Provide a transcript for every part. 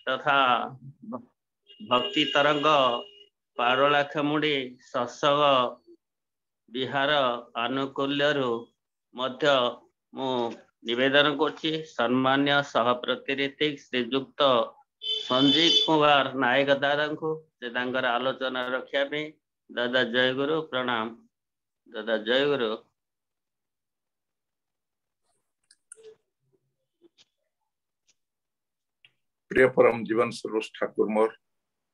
तथा भक्ति तरंग पारलाखेमुड़ी सत्संग विहार आनुकूल्यरू मध्य मु निवेदन करछि। सम्मान्य सहप्रतिनिधि श्रीयुक्त संजीव कुमार नायक दादा को से आलोचना रखा पे दादा जय गुरु प्रणाम। दादा जय गुरु। प्रिय परम जीवन सर्वोच्च ठाकुर मोर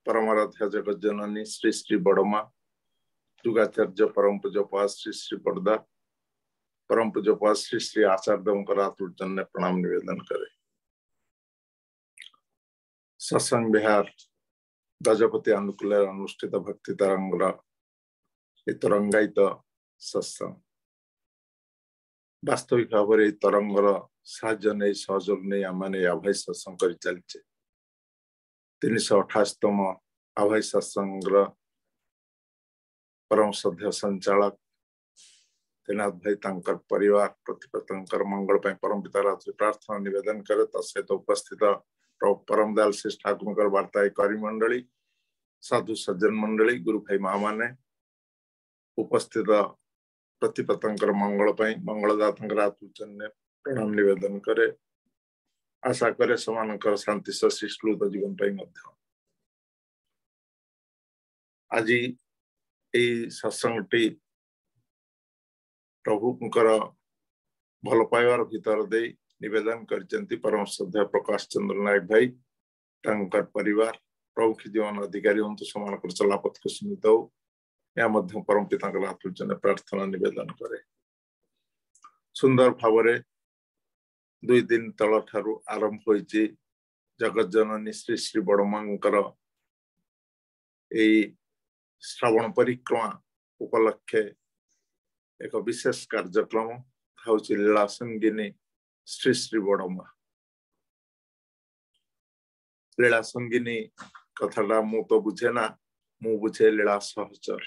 परमाराध्या जगत जननी श्री श्री बड़मा जुगाचार्य परम पूज्यपाद श्री श्री बड़दा परम पूज्यपाद श्री श्री आचार्य आतुर्जन्य प्रणाम निवेदन करे। सत्संग विहार गजपति अनुकूल अनुष्ठित भक्ति तरंग तरंगायित सत्संग वास्तविक भाव में तरंगर साहाय्य नहीं सहयोग नहीं आम आभाई सत्संग कर चलचे। 328तम आभाई सत्संग परम सभ्य संचालक त्रिनाथ भाई तांकर परिवार प्रतिपतंकर मंगल परम पिता रात्रि प्रार्थना निवेदन करे। तत्सहित उपस्थित परम दयाल श्री ठाकुर वार्ता करिमंडली साधु सज्जन मंडली गुरु भाई माँ माने उपस्थित प्रतिपतंकर मंगल मंगलदाता आत्मचन्य प्रणाम निवेदन करे। आशा करे समानकर शांति सशिष्लुत जीवन आज सत्संगटी प्रभुंकर भल पाइबार भीतर दे निवेदन करचंती परम श्रद्धा प्रकाश चंद्र नायक भाई तांकर परिवार प्रमुख जीवन अधिकारी हूँ समानकर चलापथ को सीमित हो या मध्य परम पिता आत्मचन्य प्रार्थना निवेदन करे। सुंदर भाव 2 दिन तल ठारू आरंभ होइछि जगत जननी श्री श्री बड़मांकर श्रावण परिक्रमा उपलक्षे एक विशेष कार्यक्रम हूँ लीला संगीनी श्री श्री बड़मा। लीला संगीनी कथाटा मु तो बुझे ना मु बुझे लीला सहचर।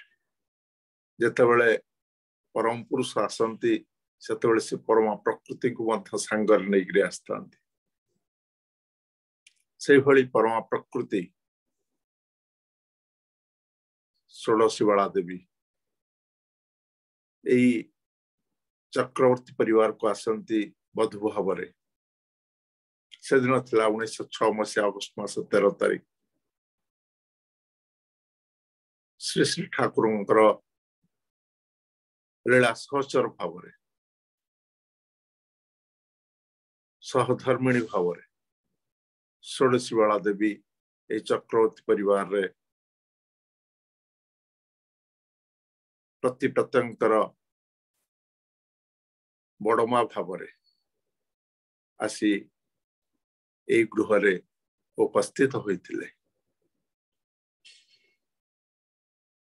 जेतेबेले परम पुरुष आसंती सेतेबेले से परमा प्रकृति को सांगर नहीं आसता से भली परमा प्रकृति षोड़शी बाला देवी यही चक्रवर्ती परिवार को आसंती बधु भाव से दिन थिला 1906 मसीहा अगस्त मास 13 तारीख श्री श्री ठाकुर लीला सहचर भाव सहधर्मिणी भाव षोड़शी बाला देवी ये चक्रवर्ती परिवार रे प्रतिपतंकर बड़मा भाव आसी ए गृह रे उपस्थित होइथिले।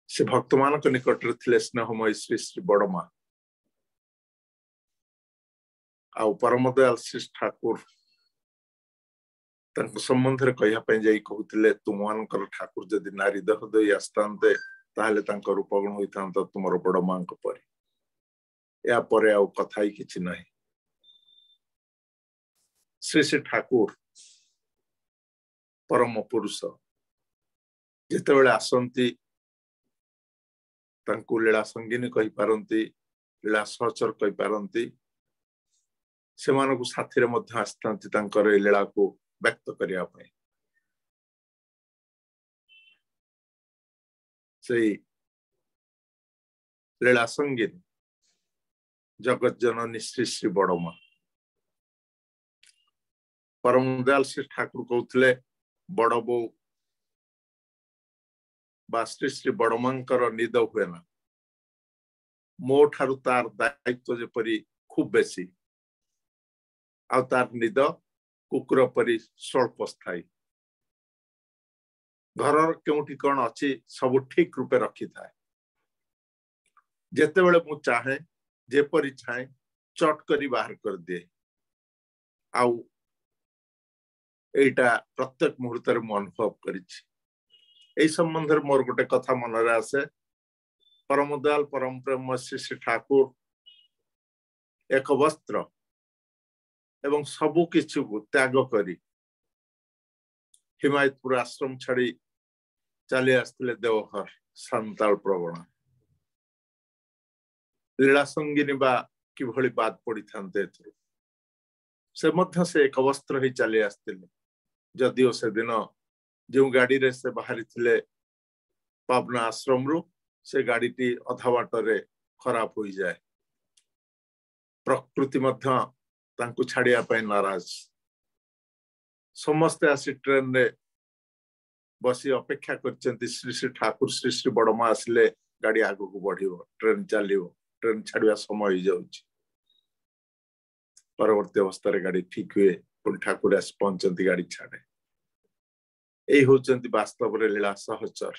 से भक्त मान निकट रे स्नेहमय श्री श्री बड़मा आ परम दयाल श्री ठाकुर संबंध रे कहिया जाई कहूतिले तुमनकर ठाकुर जदि नारी देह दई आस्तांते ताहले तांकर रूपगुण होइतांत तुमर बड़मा परि या परे आ कथाई किछि नाही। श्री श्री ठाकुर परम पुरुष जेतेबेले आसंती तांकु लीला संगीनी कहि पारंती लीला सहचर कहि पारंती से मानकु साथी रे मध्य आस्तांती तांकर लीला को व्यक्त करिया पई। से लीला संगीन जगत जननी श्री श्री बड़मा परम दयाल श्री ठाकुर कहते बड़ बो श्री श्री बड़मांकर निद हुए ना मो ठारू तार दायित्व जेपरी खूब बेसी आ तार निद कुकुर परी स्वल्प स्थायी घर केउठी कौन अच्छी सब ठीक रूपे रखी थाए। जेतेबेले मु चाहे जेपरी चाहे चट करी बाहर कर दिए आउ एटा प्रत्येक मुहूर्त मु अनुभव करी। संबंध मोर गोटे कथा मन रे आसे। परम दयाल परम प्रेम श्री श्री ठाकुर एक वस्त्र एवं सबु किछु त्याग करी हिमायतपुर आश्रम छाड़ी चली आसते देवघर सांताल प्रवण लीला संगीनी बा किभली बाद पड़ी थांते से एक वस्त्र ही चली आसते जदिओ से दिन जो गाड़ी रे से बाहरी थिले पावना आश्रम रु से गाड़ी टी अधा बाटरे खराब हो जाए प्रकृति मध्य तांकु छाड़िया पे नाराज समस्ते आसी ट्रेन रे बसी अपेक्षा करचंती श्री श्री ठाकुर श्री श्री बड़मा आसिले गाड़ी आगु को बढ़ियो ट्रेन चलियो ट्रेन छाड़िया समय हो जाउची परवर्ती अवस्था रे गाड़ी ठीक हुए पुन ठाकुर आस पहुंचंती गाड़ी छाड़े एई होचंती वास्तव रे लीला सहचर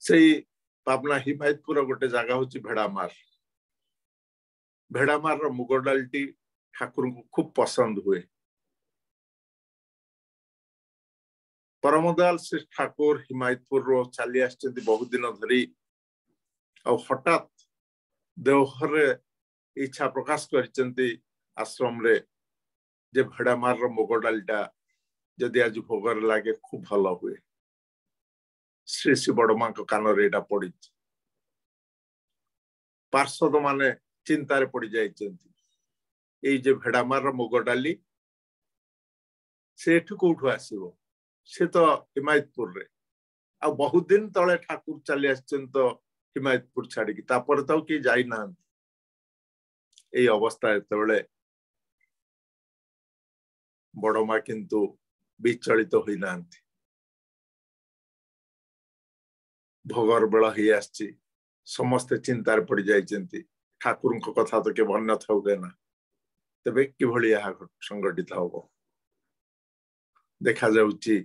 सेई पावना हिमायतपुर गोटे जगह होची भेड़ामार रो मुग डालटी ठाकुर को खूब पसंद हुए परमदयाल श्री ठाकुर हिमायतपुर रो चली आछंती बहुत दिन धरी और हठात देवघर रे इच्छा प्रकाश करचंती आश्रम रे जे भेड़ामार रो मुग डालटा जदि आज भोगर लागे खूब भल हुए श्री श्री बड़मा को कान रे एटा पड़ी पार्षद माने चिंतार पड़ जाइए जे भेड़ामार मुग डाली से कौटू आसो से तो हिमायतपुर रे आ बहुत दिन तले ठाकुर चली आछन तो हिमायतपुर छाड़ी तापर तो कि जाई ना ए अवस्था एतबेले बड़मा किंतु विचलित तो होई नांती भोगर बेला ही आछि समस्त चिंतार पड़ जाइछंती ठाकुर को कथा तो के भन्न थाउगे ना तबे किभली यह संगठित हो देखा जाउची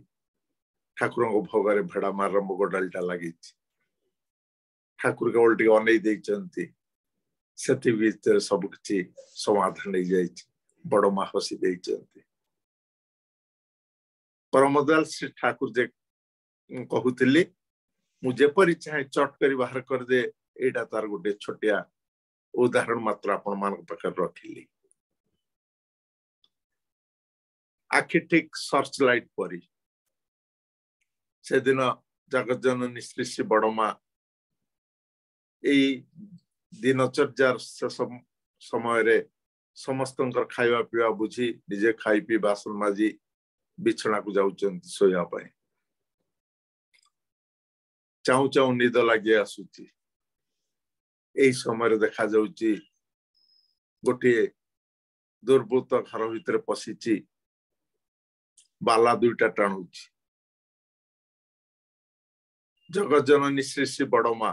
ठाकुर को भोगरे भेड़ामार मुग डालटा लगी ठाकुर के उल्टी अनै देइचंती सेति भीतर सब किछि समाधान हो जाय बड़मा हसी देइचंती परमदयाल श्री ठाकुर जे कहूतिली मुझे परि चाहे चट करी बाहर कर दे एटा तार गोटे छोटिया उदाहरण मात्र आपण मान पाखर रखिली आखि ठीक सर्च लाइट परी से दिन जगत जननी श्री श्री बड़मा एई दिनचर्यार समय रे समस्त खाइबा पीवा बुझी निजे खाई पी बासन माजी बिछना को जाउचंती सोया पाए चाऊ चाऊ निद लगे आसुची एई समय देखा जाउची गोटे दुर्बृत्त घर भीतर पशिची बाला दुईटा टाणुची जगत जननी श्री श्री बड़मा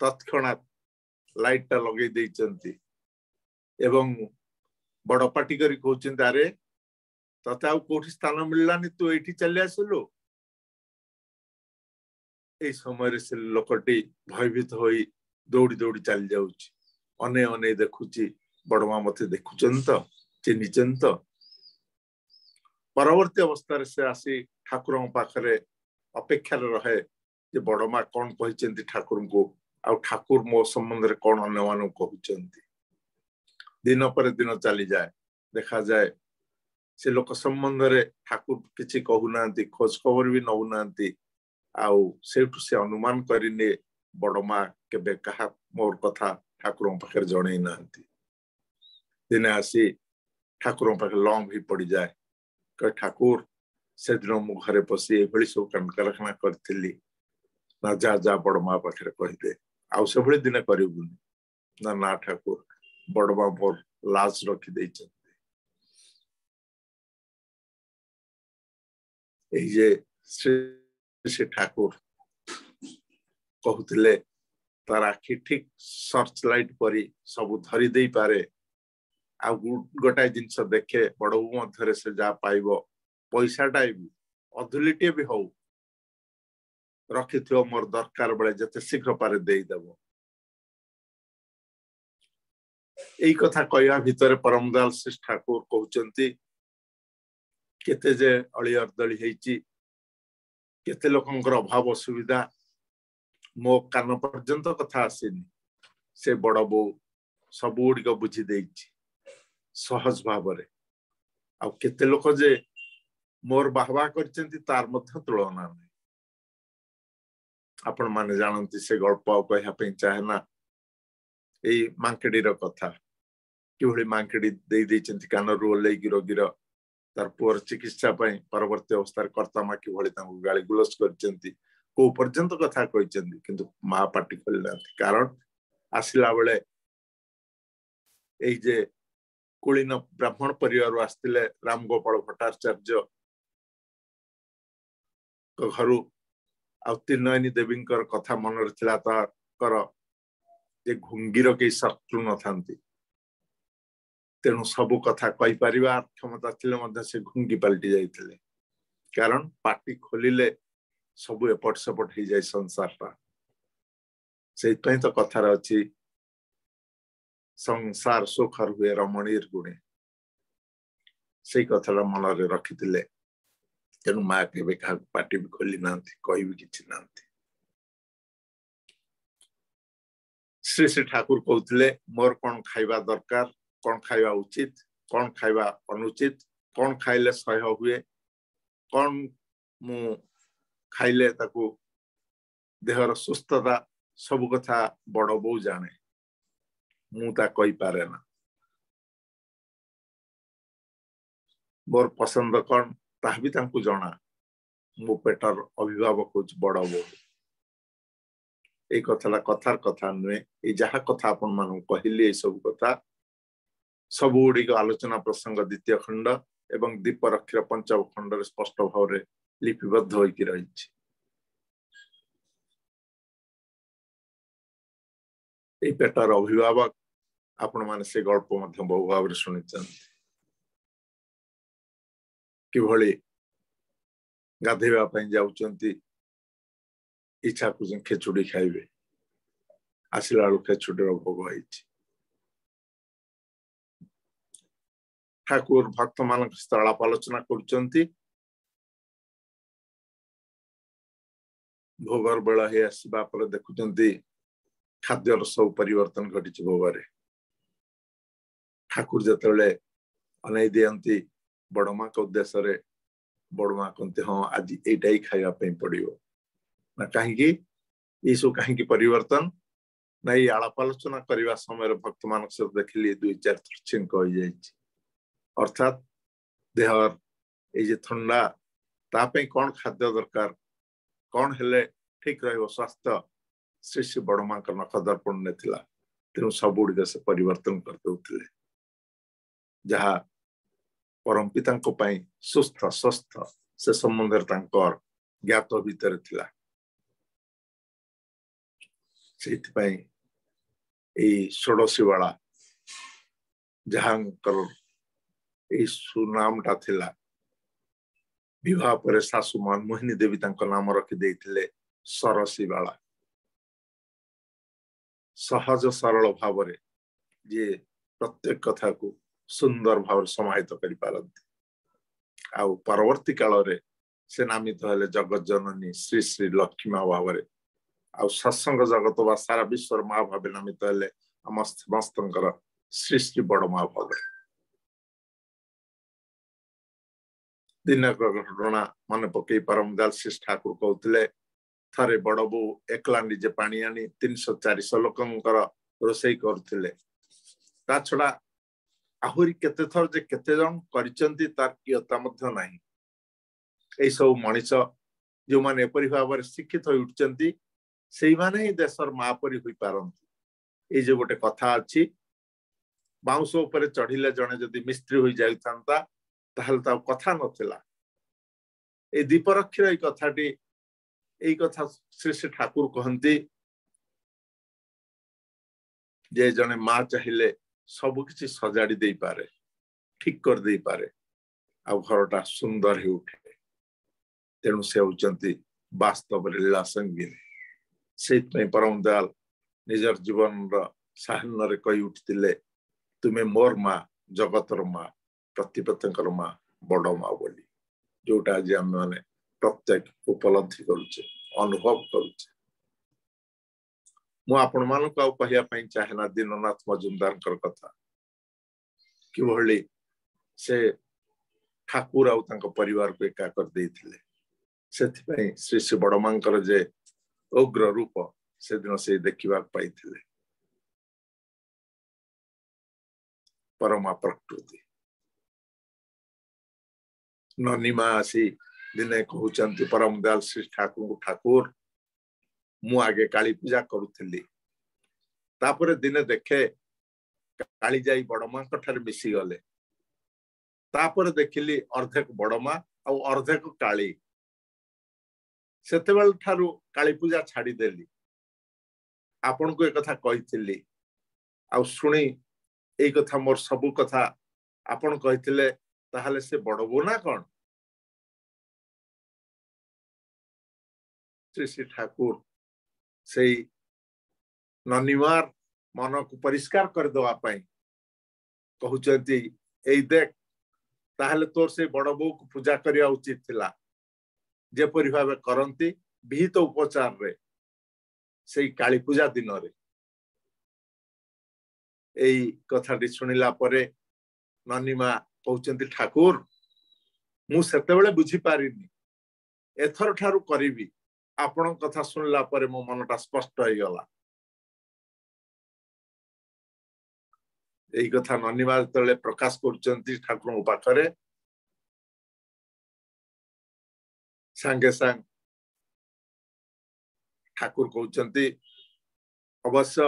तत्क्षणात लाइट टा लगे देइचंती एवं बड़ पाटी करी कहउचंती अरे तते आउ कोठी स्थान मिललानी तू एठी चली आसलु ए समय से लोकटी भयभीत होई दौड़ी दौड़ी चली जाउची अने अने देखुची बड़मा मते देखुचन तो चिन्हिचन तो परवर्ती अवस्था से आसी ठाकुर पाखरे अपेक्षा रहे जे बड़मा कौन कहते ठाकुर को आ ठाकुर मो संबंध रे कौन अन्य मान कहते दिन पर दिन चली जाए देखा जाए से लोक संबंध रे ठाकुर किछि कहूना खोज खबर भी नौना से अनुमान करने बड़मा के कहा मोर कथा ठाकुर पाखे जन ना दिने आसी ठाकुर पाखे लंग भी पड़ जाए कह ठाकुर से दिन मु घरे पशि ये सब काम कारखाना करी ना जा जा बड़मा पाखे कहीदे आउ से भली दिन करूनी ना ना ठाकुर बड़मा मोर लाज रखी श्री ठाकुर कहते तार आखि ठीक सर्च लाइट परी सब धरी दे पारे आ गोटाए जिनस देखे बड़ मध्य से जा पाइब पैसाटा भी अधुलीटे भी हो रखि मोर दरकार बेले जते शीघ्र पारे देदेव यही कथा कहवा भितर परमदयाल श्री ठाकुर कहते केते जे अली अर्दली हेची केते लोकंकर अभाव असुविधा मो कान पर्यंत कथा आसीनी से बड़ बो सब गुड़िक बुझी देइची सहज भाव रे आ केते लोक जे मोर बाहबा करचंती तार मध्य तुलना नहीं आपण माने जानती से गल्प कहया पे चाहेना एई मांकेडी रो कथा किभଳି मांकेडी दे दैचंती कानरू ओल्लै कि रोगीर तार पुअर चिकित्सा पई परवर्ती अवस्था कर्तामा किभଳି तांको गाली गुलस करचंती को पर्यंत कथा कहचंती किंतु मा पाटी खोलना कारण आसिला बेले एई जे कुलीन ब्राह्मण परिवार आस्तिले राम गोपाल भट्टाचार्य घरु तीर्णयनी देवी कथा मन जे घुंगीर कई शत्रु न था तेणु सबु कथा कही परिवार क्षमता थिले से घुंगी पलटि जाइथिले कारण पार्टी खोलिले सबु एपट सेपट हो जाए संसारटा से तो कथार अच्छी संसार सुखर हुए रमणीर गुणे से कथा मन रखी तेणु माँ के पार्टी भी खोली ना कही भी किसी ना श्री श्री ठाकुर कहते मोर कौन खाइबा दरकार कौन खाइबा उचित कौन खाइबा अनुचित कौन खाइले सह्य हुए कौन मु खाइले ताकू देहर सुस्थता सब कथा बड़ बो जाने मुता कही पारे ना मोर पसंद कौन ताहा भी तांकू जना मो पेटर अभिभावक हूँ बड़ बो एक कथार कथा नुहे ये जहा कथा आपण मान कहली सब कथा सब गुड़िक आलोचना प्रसंग द्वितीय खंड एवं दीप रक्षर पंचम खंड स्पष्ट भाव में लिपिबद्ध होइकी रही पेटर अभिभावक आपण माने से गल्प बहु भाव शुणी किभली गाधेवा जाउचंती इच्छा को खेचुड़ी खाइबे आसिला बेलू खेचुड़ीर भोग होई ठाकुर भक्त मान स्थलाप आलोचना करुचंती भोगर बेल हे आसवा पर देखुचंती खाद्यर सब परिवर्तन घटी भोगरे ठाकुर जिते अनै दियंती बड़मा के उद्देश्य बड़मा कहते हाँ आज एटा ही खाइबा पड़ो ना कहीं कहीं परिवर्तन ना ये आलाप आलोचना करने समय भक्त मान देखिली 2-4 थर छिंक हो जाए अर्थात देहर ये थंडा तापे कौन खाद्य दरकार कौन हेले ठीक रहिबो स्वास्थ्य श्री श्री बड़मा नख दर्पण ने थिला तेणु सब गुड़िक से परिवर्तन कर दउथिले जहा परम पिता सुस्थ स्वस्थ से संबंध ज्ञात भीतर थिला षोडशी वाला जहां सुनामटा थिला विवाह पर सासु मनमोहिनी देवी नाम रखी देइथिले सरसी वाला सहज सरल भाव जे प्रत्येक कथा को सुंदर भाव समाहित करि पारंती आउ परवर्ती काल रे से नामित हेले जगत जननी श्री श्री लक्ष्मी माँ भाव आउ सत्संग जगत बा सारा विश्व माँ भाव नामित हेले आम समस्त श्री श्री बड़ माँ भाव दिन घटना मन पकई परम दयाल श्री ठाकुर कहते थरे बड़ बो एकला निजे पानी आनी 300-400 लोकंकर रोसई करथिले ता छड़ा आहुरी केते थर जे केते जन करिसंती तार कियता मध्य नाही ए सब मनीष जो माने एपरि भाव शिक्षित होई उठचंती सेई माने ही देशर माँ परि होई पारंती ए जे गोटे कथा अछि बाउंस ऊपर चढ़िले जने जदि मिस्त्री होई जाइथांता ताहल ता कथा नथिला ए दीपरक्षर ए कथाटी ए कथा श्री श्री ठाकुर कहंती जे जने माँ चाहिले सब किसी सजाड़ी दे पारे ठीक कर दे पारे आ घरटा सुंदर ही उठे तेणु से होचंती वास्तव लीला संगीनी से परम दयाल निजर जीवन साहन कही उठिले तुमे मोर माँ जगतर माँ प्रतिपतर माँ बड़ माँ बोली जोटा आज आम मैंने प्रत्येक उपलब्धि करुचे अनुभव करुचे मु आपण मानक आउ कहिया पई चाहेना दीननाथ मजुमदार कथा कि भली से ठाकुर आउ तांको परिवार को एका कर देइथिले सेथिपई श्री श्री बड़मांकर जे उग्र रूप से दिन से देखिबा पाइथिले परमा प्रकृति ननिमा आसी दिने कहउचंती परम दयाल श्री ठाकुर मु आगे काली पूजा करुथिली तापरे दिने देखे काली जाई बड़मा कठार मिसी गले तापरे देखिली अर्धेक बड़मा और अर्धेक काली सेतेबेल ठारू काली पूजा छाड़ी देली आपन को एक कथा कहिथिली आ सुनी एई कथा मोर सबु कथा आपन कहिथिले ताहाले से बड़बो ना कोन श्री श्री ठाकुर से ननिमार मन को परिष्कार कर दवा पाई कहउचंती एई देख ताहाले तोर से बड़ बो को पूजा करिया उचित थिला जेपरि भाबे करंती विहित उपचार रे सेई काली पूजा दिन रे एई कथाटी सुनिला परे ननिमा कहउचंती ठाकुर मु सेतेबेले बुझी पारिनी एथर ठारू करिवि आपण कथा सुनला परे मो मनटा स्पष्ट होई गला एई कथा ननिमा तले प्रकाश करचंती ठाकुर पाखरे सांगे सांग ठाकुर कहउचंती अवश्य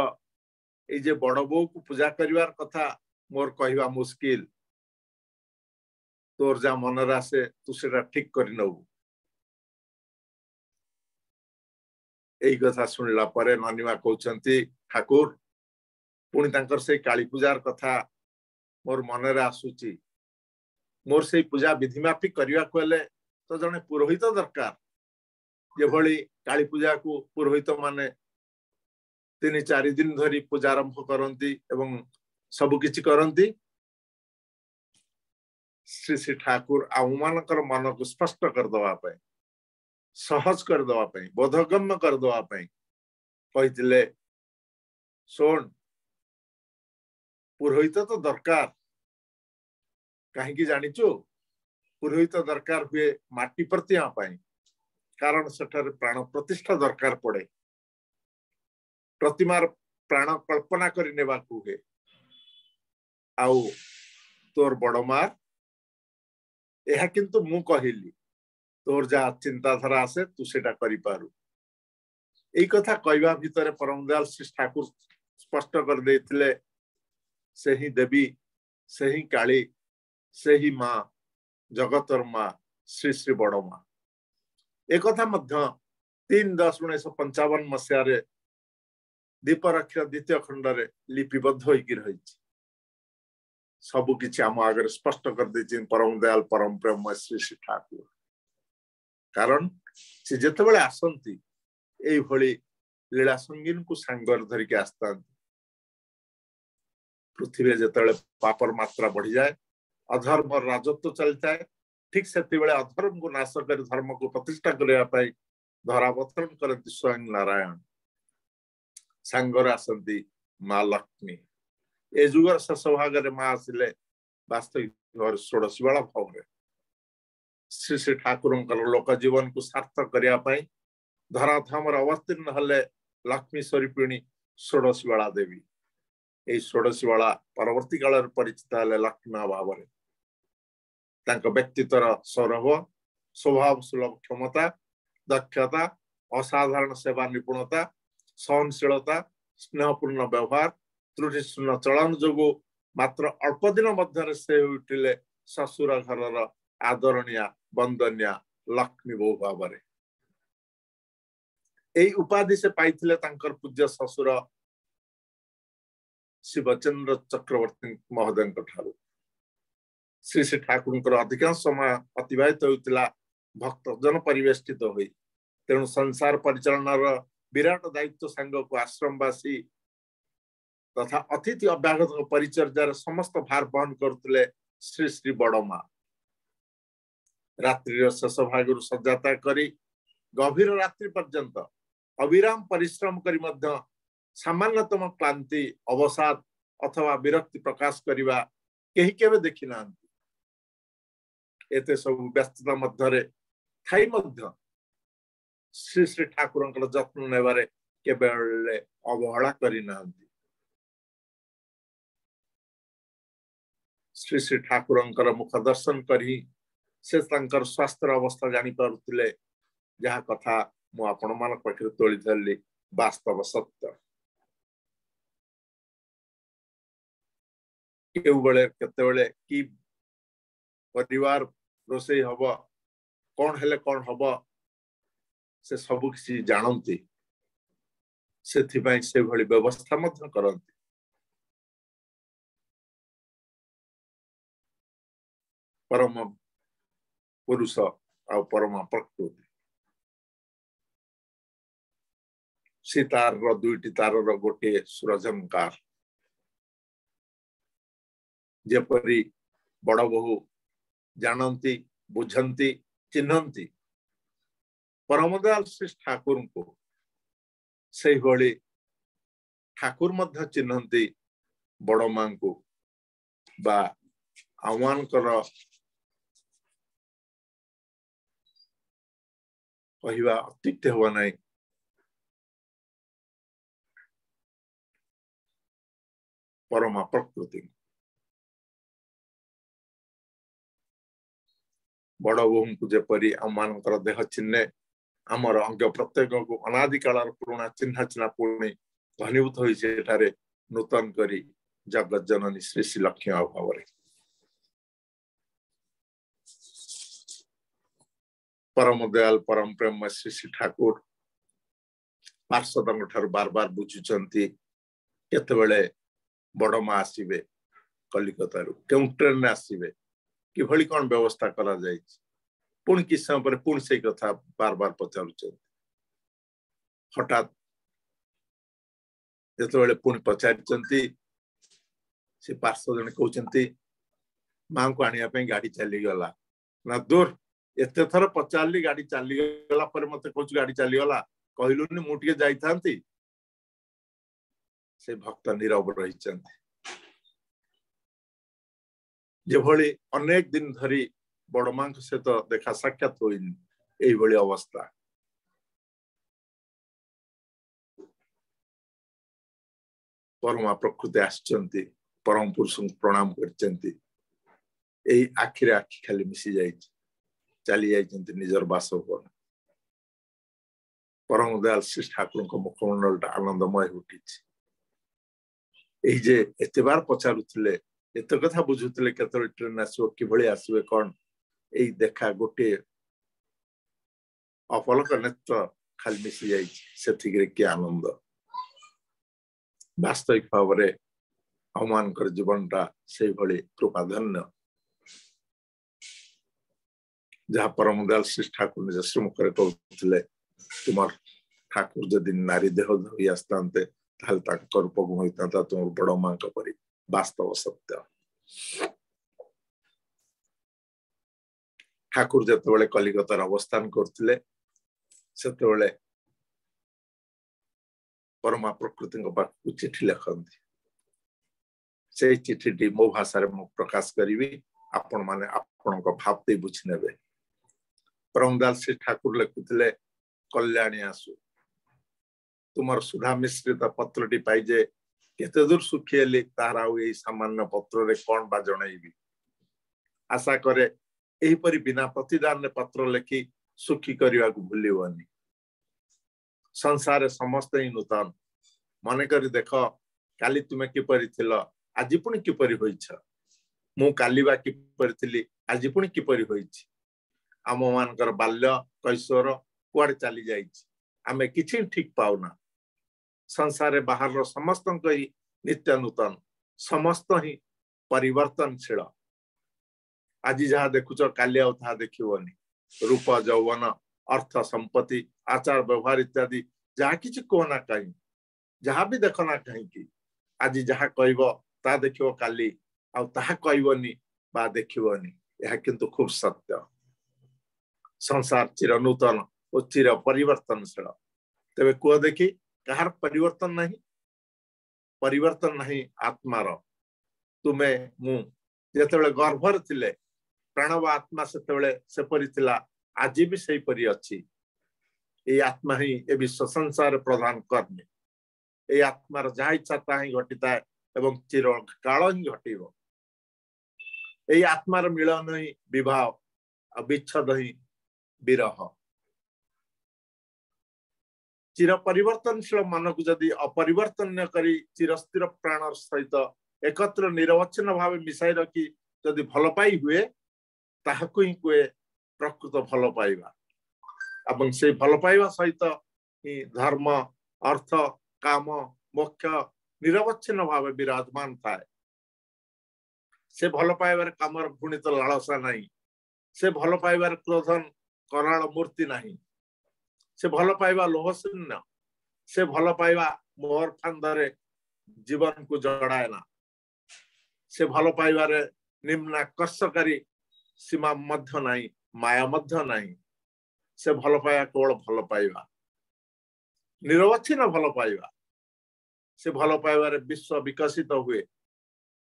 ए जे बड़ बो को पूजा करिवार कथा मोर कहिबा मुश्किल तोर जा मन रासे तू सेटा ठीक करि नउ एई कथा सुनला परे ननिमा कहउचंती ठाकुर पुणी तांकर से काली पूजार कथा मोर मन रे आसुची मोर से पूजा विधि माफी करिवा कोले तो जने पुरोहित दरकार जे भली काली पूजा को पुरोहित माने 3-4 दिन धरी पूजा आरंभ करंती एवं सब किछि करंती श्री श्री ठाकुर आउमानकर मन को स्पष्ट कर दवा पई सहज कर दवा पई बोधगम्य कर दवा पई कहिथिले सोन पुरोहित तो दरकार कहीं की जानिचो पुरोहित दरकार हुए माटी प्रतिमा पाई कारण सेठारे प्राण प्रतिष्ठा दरकार पड़े प्रतिमार प्राण कल्पना करि नेबा हुए आउ तोर बड़मार एहा किंतु मु कहिली तोर जा चिंताधारा आसे तू सेटा करि पारु एई कथा कहवा भितरे परम दयाल श्री ठाकुर स्पष्ट कर देथिले से ही देवी से ही काली से ही माँ जगतर माँ श्री श्री बड़मा एक कथा मध्य 3-10-1955 मसीह दीपरक्षर द्वितीय खंड रे लिपिबद्ध होइकी रही सबु किछि आम आगे स्पष्ट कर देछि परम दयाल परम प्रेम श्री श्री ठाकुर कारण से जेतेबेले आसंती एई भली लीला संगीन को सांगर धरिके आस्तांती पृथ्वी जिते पापर मात्रा बढ़ी जाए अधर्म राजत्व चलता है ठीक से अधर्म को नाश कर धर्म को प्रतिष्ठा करने धरावतरण करती स्वयं नारायण सांगर आसंती माँ लक्ष्मी ए जुगर शेष भाग माँ आसिले वास्तविक षोड़शीवाला भाव श्री श्री ठाकुर लोक जीवन को सार्थक करने धराधाम अवतीर्ण हेले लक्ष्मी स्वरूपिणी षोड़शीवाला देवी ए षोड़शीवाला परवर्ती काल परिचित हेले लक्ष्मी भाव व्यक्तित्वर सौरभ स्वभाव सुलभ क्षमता दक्षता असाधारण सेवा निपुणता सहनशीलता स्नेहपूर्ण व्यवहार त्रुटिशून्य चलन जो मात्र अल्प दिन मध्य से उठिले ससुर घर आदरणीय वंदनीय लक्ष्मी बहु भाव उपाधि से पाइथिले तांकर पूज्य ससुर शिवचंद्र चक्रवर्ती महोदय ठारू श्री श्री ठाकुर अधिकांश समय अतिबाहित होता भक्तजन परिवेष्टित हो तेणु संसार परिचालनार विराट दायित्व सांग को आश्रमवासी तथा अतिथि अभ्यागत परिचर्यार समस्त भार बहन करते श्री श्री बड़मा रात्रि शेष भाग सज्जाता करी गभीर रात्रि पर्यंत अविराम परिश्रम करी मध्य सामान्यतम क्लांति अवसाद अथवा विरक्ति प्रकाश करिवा केही केबे देखि नांती एते सब व्यस्तता मध्यरे थाई मध्य श्री श्री ठाकुरंकर जत्न नेबारे केबेले अवहेला करि नांती। श्री श्री ठाकुरंकर मुख दर्शन करी से तांकर स्वास्थ्य अवस्था जानी पारुथिले जहा कथा मु आपण मान पाखरे तोली धरली वास्तव सत्य। केउ बेले केते बेले की परिवार रोसई हबो कोन हेले कोन हबो से सब किसी जानती से भाई से भली व्यवस्था मध्य करती। परम पुरुष आ परम प्रकृति सी तार दुईटी तार गोटे सुरजंकार जेपरी बड़ बहु जानती बुझंती चिन्हती परमदयाल श्री ठाकुर को से भली ठाकुर मध्य चिन्हती बड़ मां को बा आमानकर कहवा अत्युक्त हवा नहीं। परमा प्रकृति बड़ बोहू को जेपरी आमानकर देह चिन्हे आमर अंग प्रत्येक को अनादि काल पुराणा चिन्हा चिन्हा पुणी घनीभूत होठारे नूतन करी जगत जननी श्री श्री लक्ष्मी अभाव परम दयाल परम प्रेम श्री श्री ठाकुर पार्षद ठार बार बार बुझुंट केते बड़ माँ आसवे कलिकता क्यों ट्रेन आसवे कि भली कौन व्यवस्था करा जाए पुणी कि समय पर पुणी से कथा बार बार पचार हठात जो पुणी पचार से पार्श्व जन कहते माँ को आने गाड़ी चलीगला ना दूर एत थर पचारि गाड़ी चलीगला मत कह गाड़ी चलीगला कहलुनि मुझे जाई से भक्त नीरव रही जेभली अनेक दिन धरी बड़ मां सहित देखा साक्षात होई अवस्था परमा प्रकृति आसचंती परम पुरुष प्रणाम करचंती आखिरे आखि खाली मिसी जाई चली जाइछंती निजर बासभवन। परम दयाल श्री ठाकुर मुखमंडल आनंदमय उठी जे एते बार पचारुथिले एत कथा बुझुथिले केतरे ट्रेन आसो किभली आसबे कोन एई देखा गोटे अपलक नेत्र खाली मिसी जाई सेथिगरे कि आनंद वास्तविक भाव में अमानकर जीवनटा से भली कृपाधन्य जहाँ परम दयाल श्री ठाकुर निज श्रीमुखरे कहते तुम ठाकुर जदि नारी देह धरी आसते रूप गुण होता तुम बड़ मां परी वास्तव सत्य। ठाकुर जिते कलिकतार अवस्थान करते से परमा प्रकृति पाखु चिठी लिखती से चिठी मो भाषा रे प्रकाश करी आपण माने आपण भावते बुझी ने। परम दयाल श्री ठाकुर लिखुले कल्याणी आसु तुमर सुधा मिश्रित पत्रटी पाइजे केते दूर सुखिएली तार आई सामान्य पत्र रे कौन बा जनईबी आशा करे एहीपरि बिना प्रतिदान रे पत्र लिखि सुखी करने को भूलनी। संसार समस्त ही नूतन मन कर देख काली तुम्हें किपरि थिल आज पुणी किपरि होइछ मु काली बा किपरि थिली आज पुणी किपरि होइछ आम मानकर बाल्य कैशोर कुआडे चली जाइछ आमे किछि ठीक पाउना। संसार बाहर समस्त ही नित्य नूतन समस्त ही परिवर्तनशील आज जहाँ देखुच काली आ देखनी रूप यौवन अर्थ संपत्ति आचार व्यवहार इत्यादि जहाँ किसी कहना कहीं जहाँ भी देखना कहीं आज जहाँ कह देख काली आनी बा देखनी यह किंतु खूब सत्य। संसार चिर नूतन और चिर परिवर्तनशील तेरे कह देखी कहार परिवर्तन नहीं आत्मार तुम्हें मु जेते गर्भर थिले प्राण व आत्मा से परी थिला आज भी सही परी अच्छी। ये आत्मा ही ए विश्व संसार प्रदान करने ये आत्मार जहाँ इच्छा ता ही घटिता एवं चिर काल ही घटिब। ये आत्मार मिलन ही विवाह विच्छेद ही विरह। चिर परिवर्तनशील मन को जदि अपरिवर्तन करी चिरस्थिर प्राण सहित एकत्र निरवच्छिन्न भाव मिसाई रखी जदि भल पाई हुए ताहाकु ही कुए प्रकृत भल पाइबा। एवं से भल पाइबा सहित ही धर्म अर्थ काम मोक्ष निरवच्छिन्न भाव विराजमान थाए। से भल पाइबार कामर गुणित लालसा नहीं, से भल पाइबार क्रोधन कराल मूर्ति नहीं, से भल पाइबा लोभशून्य, से भल पाइबा मोहर फांदरे जीवन को जड़ाए ना, से भल पाइबार निम्न कष्टकारी सीमा मध्य नहीं, माया मध्य नहीं। से भल पाइबा केवल भल पाइबा निरवच्छिन्न भल पाइबा। से भल पाइबार विश्व विकसित हुए।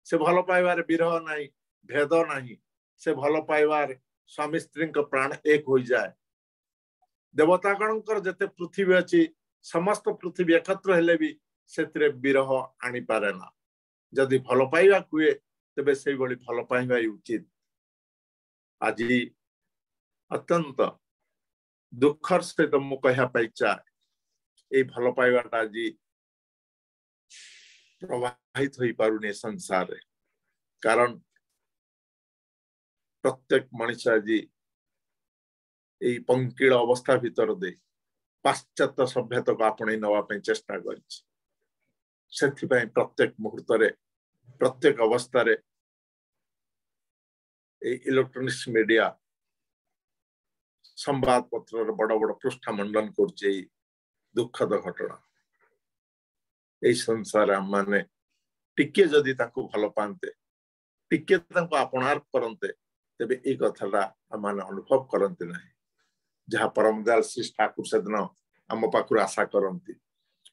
से भल पाइबार विरह नहीं, भेद नहीं। से भल पाइबार स्वामी स्त्री प्राण एक हो जाए। देवतागणकर जते पृथ्वी अच्छी समस्त पृथ्वी एकत्र हेले भी से विरह आनी पारे ना। जदि भल पाइबा हुए तेबे से भल पाइबा उचित। आज अत्यंत दुखर सहित मु कह चाहे भल पाइबाटा आज प्रवाहित हो पारुनी संसार रे। कारण प्रत्येक मनुष्य आज ये पंकिल अवस्था भीतर दे पाश्चात्य सभ्यता को आपणे नवा चेष्टा कर। प्रत्येक मुहूर्त प्रत्येक अवस्था इलेक्ट्रॉनिक्स मीडिया संवाद पत्र बड़ बड़ पृष्ठा मंडन कर दुखद घटना। यही संसार आम माने टिके जदि ताको भल पाते टिके ताको अपनार करते तेबे ए कथाटा आम माने अनुभव करते ना। जहाँ परम दयाल श्री ठाकुर से दिन आम पाखु आशा करती।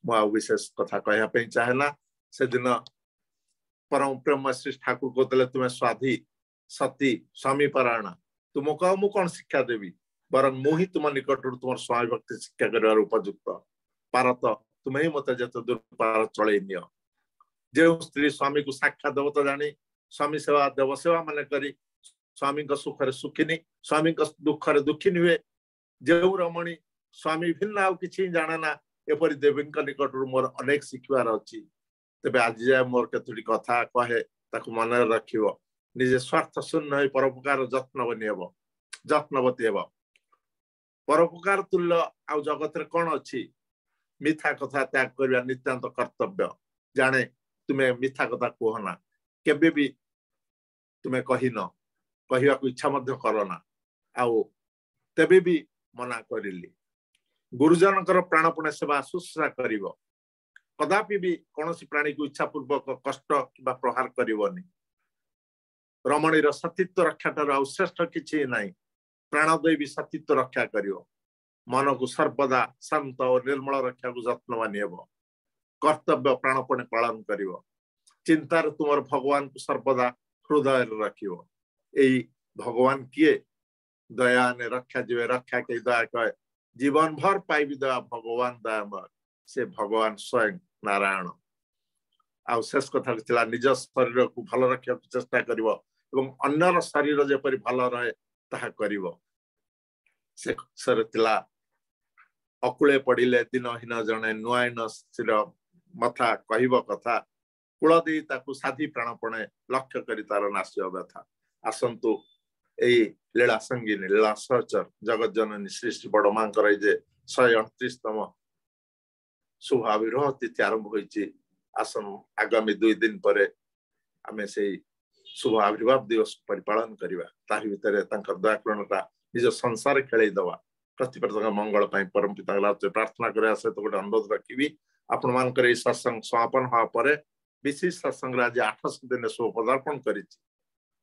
मुझे विशेष कथा कहना चाहे ना। से दिन परम प्रेम श्री ठाकुर कहते तुम्हें स्वाधी सती स्वामी परायणा तुम कह मु कौन शिक्षा देवी बर मुही तुम निकट तुम स्वामी भक्ति शिक्षा कर उपयुक्त पारत तुम्हें ही मत जत दूर पार चल नि। जो स्त्री स्वामी को साक्षात देव तो जानी स्वामी सेवा देव सेवा मान करी स्वामी सुख सुखिनी स्वामी दुख दुखिनी हुए। जो रमणी स्वामी भिन्न आउ कि जाने ना एपरी देवी निकट मोर अनेक शिखबार अच्छी। तेरे आज जाए मोर केतोटी कथा कहे ताको मन रखिब। निजे स्वार्थ शून्य हो परोपकार जत्नवती हेब। परोपकार तुल्य आउ जगत कौन अच्छी? मिथ्या कथा त्याग करवा नितांत कर्तव्य। जाने तुम्हें मिथ्या कथा कहना केबे भी तुम्हें कहीन कहवा को इच्छा करना आउ तेबे भी मना करिली। गुरुजन प्राणपण सेवा शुश्रूषा कर कदापि भी कौन प्राणी को इच्छा पूर्वक कष्ट कि प्रहार करनी। रमणीर सतीत्व रक्षा आउ श्रेष्ठ किसी ना। प्राणदय भी सतीत्व रक्षा कर मन को सर्वदा शांत और निर्मल रक्षा को जत्नवान हेब। कर्तव्य प्राणपणे पालन कर चिंतार तुम भगवान को सर्वदा हृदय रखियो। यही भगवान किए दया ने रक्षा जीवे रक्षा के दया कहे जीवन भर पाइबी दया भगवान दयामय से भगवान स्वयं नारायण। आ शेष कथा निज शरीर को भल रखा चेष्टा कर अन्यर शरीर जेपरी भल रहे ताहा करिवो। से अकुले पड़िले दिनहीन जने नुआईन स्थिर मथा कहब कथा कूल दे साधी प्राणपणे लक्ष्य करी तार नाश्य व्यथा। आसतु यही लीला संगीनी लीला सहचर जगत जननी श्री श्री बड़ मां जे 138तम शुभ आविर्भाव तिथि आरंभ होइछि। आसन आगामी 2 दिन पर आम से शुभ आविर्भाव दिवस परिपालन करवा। ताहि भितर दयाकरणता निज संसार खेल दवा प्रतिप्रत मंगल परम पिता प्रार्थना करने सहित गोटे अनुरोध रखी। आपण मान सत्संग समापन हवा पर विशेष सत्संग आज 800 दिन शुभ पदार्पण कर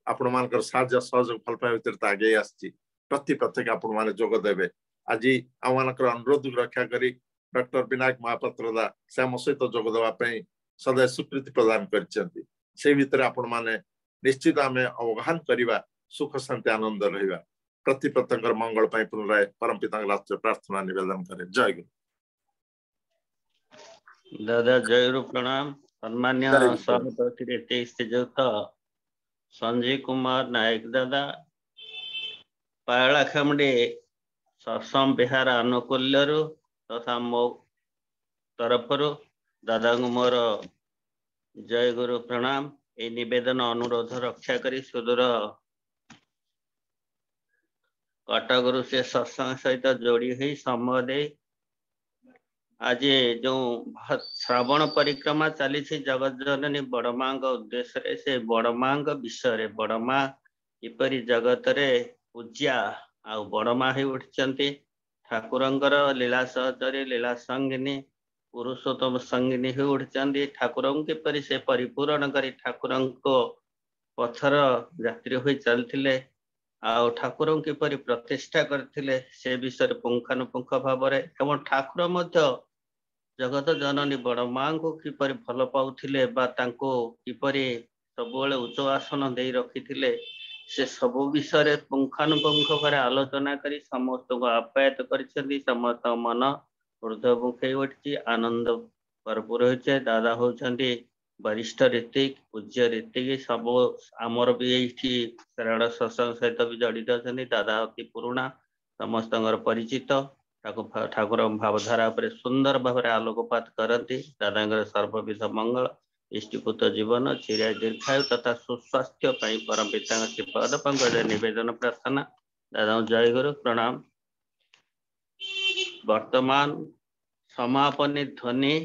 आपण मान साहाय्य सहयोग भल पाइबा भितर आगे आसी प्रति प्रत्येक आपण मैंने जोग देवे। आज आम अनुरोध रक्षा करी डॉक्टर विनायक महापात्र दा से आम सहित जोग देवाई सदैव स्वीकृति प्रदान कर। आपण मैंने निश्चित आम अवगाहन करवा सुख शांति आनंद रहिबा प्रतिपतंकर मंगल पई पुनराय परम पितांकर प्रार्थना निवेदन करे। जय गुरु। दादा जय गुरु प्रणाम। सम्मान्य जय गुरु। सभापति श्रीजुक्त संजय कुमार नायक दादा पायलाखेमुंडी सत्संग विहार आनुकूल्य तथा मो तरफ दादा मोर जय गुरु प्रणाम। ए निवेदन अनुरोध रक्षा करी सुदूर कटकरू से सत्संग सहित जोड़ी हुई समय दे आज जो श्रावण परिक्रमा चली जगत जननी बड़मा उद्देश्य से बड़मा विषय बड़मा किपरि जगत रे पूज्या आ बड़मा ही उठी ठाकुरंकर लीला सहचरी लीला संगिनी पुरुषोत्तम संगिनी ही उठी ठाकुर किपरि से परिपूर्ण करी ठाकुर पथर यात्री हुई चलते आउ ठाकुर किपरि प्रतिष्ठा करथिले से विषय पुंखानुपुंख भाव एवं ठाकुर मध्य जगत जननी बड़ माँ को किपरि भल पाउथिले बा तांको किपरि सबुबले उच्च आसन दे रखिथिले से सब विषय पुंखानुपुंख भाव आलोचना करी समस्त को आप्यायित करिसेंती। समस्त मन हृदय मुखे उठी आनंद भरपूर होइछे। दादा होउछंती वरिष्ठ ऋतिक पूज्य ऋतिक सब आमर भी ये शरण सत्संग सहित भी जड़ित अच्छा। दादा अति पुराणा समस्त परिचित ठाकुर भावधारा पर सुंदर भाव आलोकपात करती। दादा सर्वविध मंगल इष्टिपुत जीवन चिराय दीर्घायु तथा सुस्वास्थ्य परम पिता पद पंकज निवेदन प्रार्थना। दादा जय गुरु प्रणाम। वर्तमान समापनी ध्वनि